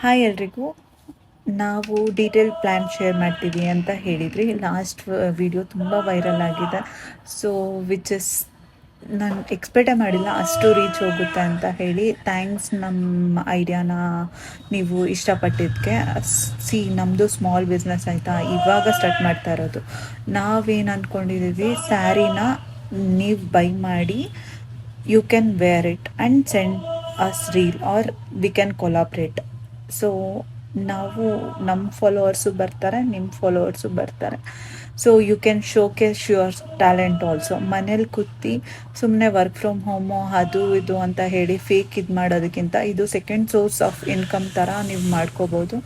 Hi ಎಲ್ರಿಗೂ. ನಾವು detail plan share ಮಾಡ್ತೀವಿ ಅಂತ ಹೇಳಿದ್ರಿ. ಲಾಸ್ಟ್ ವಿಡಿಯೋ ತುಂಬ ವೈರಲ್ ಆಗಿದೆ. ಸೊ ವಿಚ್ ಇಸ್ ನಾನು ಎಕ್ಸ್ಪೆಕ್ಟೇ ಮಾಡಿಲ್ಲ ಅಷ್ಟು ರೀಚ್ ಹೋಗುತ್ತೆ ಅಂತ ಹೇಳಿ. ಥ್ಯಾಂಕ್ಸ್ ನಮ್ಮ ಐಡಿಯಾನ ನೀವು ಇಷ್ಟಪಟ್ಟಿದ್ದಕ್ಕೆ. ನಮ್ಮದು ಸ್ಮಾಲ್ ಬಿಸ್ನೆಸ್ ಆಯಿತಾ, ಇವಾಗ ಸ್ಟಾರ್ಟ್ ಮಾಡ್ತಾ ಇರೋದು. ನಾವೇನು ಅಂದ್ಕೊಂಡಿದ್ದೀವಿ, ಸ್ಯಾರಿನ ನೀವು ಬೈ ಮಾಡಿ you can wear it and send us reel or we can collaborate. So ನಾವು ನಮ್ಮ ಫಾಲೋವರ್ಸು ಬರ್ತಾರೆ, ನಿಮ್ಮ ಫಾಲೋವರ್ಸು ಬರ್ತಾರೆ. So you can showcase your talent also. ಮನೇಲಿ ಕೂತು ಸುಮ್ಮನೆ ವರ್ಕ್ ಫ್ರಮ್ ಹೋಮು ಅದು ಇದು ಅಂತ ಹೇಳಿ ಫೇಕ್ ಇದು ಮಾಡೋದಕ್ಕಿಂತ ಇದು ಸೆಕೆಂಡ್ ಸೋರ್ಸ್ ಆಫ್ ಇನ್ಕಮ್ ಥರ ನೀವು ಮಾಡ್ಕೋಬೋದು.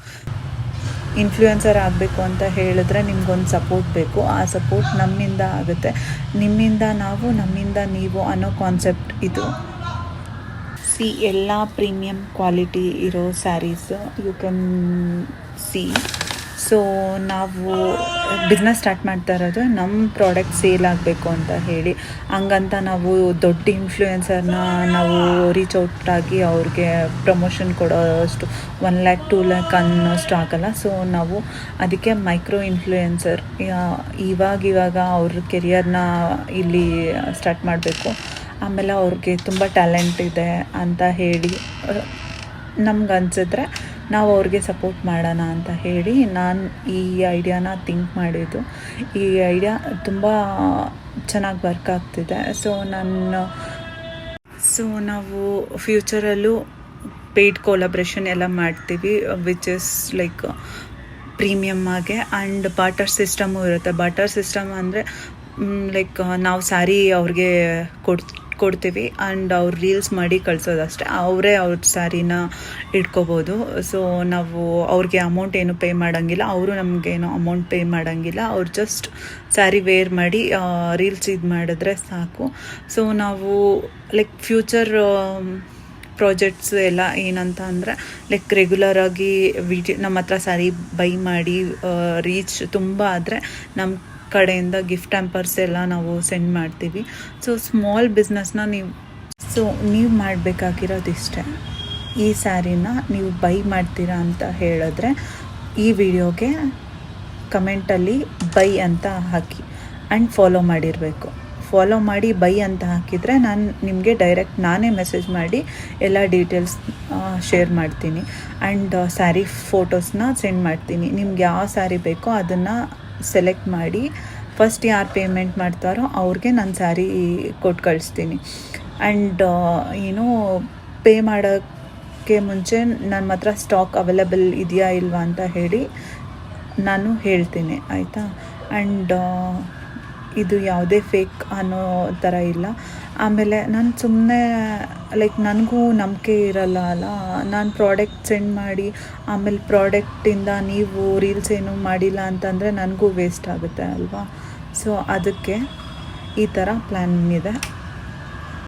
ಇನ್ಫ್ಲೂಯೆನ್ಸರ್ ಆಗಬೇಕು ಅಂತ ಹೇಳಿದ್ರೆ ನಿಮ್ಗೊಂದು ಸಪೋರ್ಟ್ ಬೇಕು. ಆ ಸಪೋರ್ಟ್ ನಮ್ಮಿಂದ ಆಗುತ್ತೆ. ನಿಮ್ಮಿಂದ ನಾವು, ನಮ್ಮಿಂದ ನೀವು ಅನ್ನೋ ಕಾನ್ಸೆಪ್ಟ್ ಇದು. ಎಲ್ಲ ಪ್ರೀಮಿಯಂ ಕ್ವಾಲಿಟಿ ಇರೋ sarees you can see. So ನಾವು ಬಿಸ್ನೆಸ್ ಸ್ಟಾರ್ಟ್ ಮಾಡ್ತಾ ಇರೋದು ನಮ್ಮ ಪ್ರಾಡಕ್ಟ್ ಸೇಲ್ ಆಗಬೇಕು ಅಂತ ಹೇಳಿ. ಹಂಗಂತ ನಾವು ದೊಡ್ಡ ಇನ್ಫ್ಲೂಯೆನ್ಸರ್ನ ನಾವು ರೀಚ್ ಔಟ್ ಆಗಿ ಅವ್ರಿಗೆ ಪ್ರಮೋಷನ್ ಕೊಡೋಷ್ಟು 1 lakh 2 lakh ಅನ್ನೋಷ್ಟು ಆಗಲ್ಲ. ಸೊ ನಾವು ಅದಕ್ಕೆ ಮೈಕ್ರೋ ಇನ್ಫ್ಲೂಯೆನ್ಸರ್ ಇವಾಗ ಅವ್ರ ಕೆರಿಯರ್ನ ಇಲ್ಲಿ ಸ್ಟಾರ್ಟ್ ಮಾಡಬೇಕು. ಆಮೇಲೆ ಅವ್ರಿಗೆ ತುಂಬ ಟ್ಯಾಲೆಂಟ್ ಇದೆ ಅಂತ ಹೇಳಿ ನಮ್ಗನ್ಸಿದ್ರೆ ನಾವು ಅವ್ರಿಗೆ ಸಪೋರ್ಟ್ ಮಾಡೋಣ ಅಂತ ಹೇಳಿ ನಾನು ಈ ಐಡಿಯಾನ ಥಿಂಕ್ ಮಾಡಿದ್ದು. ಈ ಐಡಿಯಾ ತುಂಬ ಚೆನ್ನಾಗಿ ವರ್ಕ್ ಆಗ್ತಿದೆ. ಸೊ ನಾವು ಫ್ಯೂಚರಲ್ಲೂ ಪೇಯ್ಡ್ ಕೊಲಾಬ್ರೇಷನ್ ಎಲ್ಲ ಮಾಡ್ತೀವಿ, ವಿಚ್ ಇಸ್ ಲೈಕ್ ಪ್ರೀಮಿಯಮ್ ಆಗಿ. ಆ್ಯಂಡ್ ಬಾಟರ್ ಸಿಸ್ಟಮು ಇರುತ್ತೆ. ಬಾಟರ್ ಸಿಸ್ಟಮ್ ಅಂದರೆ ಲೈಕ್ ನಾವು ಸ್ಯಾರಿ ಅವ್ರಿಗೆ ಕೊಡ್ತೀವಿ ಆ್ಯಂಡ್ ಅವ್ರು ರೀಲ್ಸ್ ಮಾಡಿ ಕಳಿಸೋದಷ್ಟೇ. ಅವರೇ ಅವ್ರ ಸ್ಯಾರಿನ ಇಟ್ಕೋಬೋದು. ಸೊ ನಾವು ಅವ್ರಿಗೆ ಅಮೌಂಟ್ ಏನು ಪೇ ಮಾಡೋಂಗಿಲ್ಲ, ಅವರು ನಮಗೇನು ಅಮೌಂಟ್ ಪೇ ಮಾಡೋಂಗಿಲ್ಲ. ಅವ್ರು ಜಸ್ಟ್ ಸ್ಯಾರಿ ವೇರ್ ಮಾಡಿ ರೀಲ್ಸ್ ಇದು ಮಾಡಿದ್ರೆ ಸಾಕು. ಸೊ ನಾವು ಲೈಕ್ ಫ್ಯೂಚರ್ ಪ್ರಾಜೆಕ್ಟ್ಸ್ ಎಲ್ಲ ಏನಂತ ಅಂದರೆ ಲೈಕ್ ರೆಗ್ಯುಲರಾಗಿ ನಮ್ಮ ಹತ್ರ ಸ್ಯಾರಿ ಬೈ ಮಾಡಿ ರೀಚ್ ತುಂಬ ಆದರೆ ನಮ್ಮ ಕಡೆಯಿಂದ ಗಿಫ್ಟ್ ಹ್ಯಾಂಪರ್ಸ್ ಎಲ್ಲ ನಾವು ಸೆಂಡ್ ಮಾಡ್ತೀವಿ. ಸೊ ಸ್ಮಾಲ್ ಬಿಸ್ನೆಸ್ನ ನೀವು ಮಾಡಬೇಕಾಗಿರೋದಿಷ್ಟೇ. ಈ ಸ್ಯಾರಿನ ನೀವು ಬೈ ಮಾಡ್ತೀರಾ ಅಂತ ಹೇಳಿದ್ರೆ ಈ ವಿಡಿಯೋಗೆ ಕಮೆಂಟಲ್ಲಿ ಬೈ ಅಂತ ಹಾಕಿ ಆ್ಯಂಡ್ ಫಾಲೋ ಮಾಡಿರಬೇಕು. ಫಾಲೋ ಮಾಡಿ ಬೈ ಅಂತ ಹಾಕಿದರೆ ನಾನು ನಿಮಗೆ ಡೈರೆಕ್ಟ್ ನಾನೇ ಮೆಸೇಜ್ ಮಾಡಿ ಎಲ್ಲ ಡೀಟೇಲ್ಸ್ ಶೇರ್ ಮಾಡ್ತೀನಿ. ಆ್ಯಂಡ್ ಸ್ಯಾರಿ ಫೋಟೋಸ್ನ ಸೆಂಡ್ ಮಾಡ್ತೀನಿ. ನಿಮ್ಗೆ ಯಾವ ಸ್ಯಾರಿ ಬೇಕೋ ಅದನ್ನು ಸೆಲೆಕ್ಟ್ ಮಾಡಿ ಫಸ್ಟ್ ಯಾರು ಪೇಮೆಂಟ್ ಮಾಡ್ತಾರೋ ಅವ್ರಿಗೆ ನಾನು ಸ್ಯಾರಿ ಕೊಟ್ಟು ಕಳಿಸ್ತೀನಿ. ಆ್ಯಂಡ್ ಪೇ ಮಾಡೋಕ್ಕೆ ಮುಂಚೆ ನನ್ನ ಹತ್ರ ಸ್ಟಾಕ್ ಅವೈಲೇಬಲ್ ಇದೆಯಾ ಇಲ್ವಾ ಅಂತ ಹೇಳಿ ನಾನು ಹೇಳ್ತೀನಿ, ಆಯಿತಾ. ಆ್ಯಂಡ್ ಇದು ಯಾವುದೇ ಫೇಕ್ ಅನ್ನೋ ಥರ ಇಲ್ಲ. ಆಮೇಲೆ ನಾನು ಸುಮ್ಮನೆ ಲೈಕ್ ನನಗೂ ನಂಬಿಕೆ ಇರಲ್ಲ ಅಲ್ಲ, ನಾನು ಪ್ರಾಡಕ್ಟ್ ಸೆಂಡ್ ಮಾಡಿ ಆಮೇಲೆ ಪ್ರಾಡಕ್ಟಿಂದ ನೀವು ರೀಲ್ಸ್ ಏನೂ ಮಾಡಿಲ್ಲ ಅಂತಂದರೆ ನನಗೂ ವೇಸ್ಟ್ ಆಗುತ್ತೆ ಅಲ್ವಾ. ಸೊ ಅದಕ್ಕೆ ಈ ಥರ ಪ್ಲ್ಯಾನ್ ಇದೆ.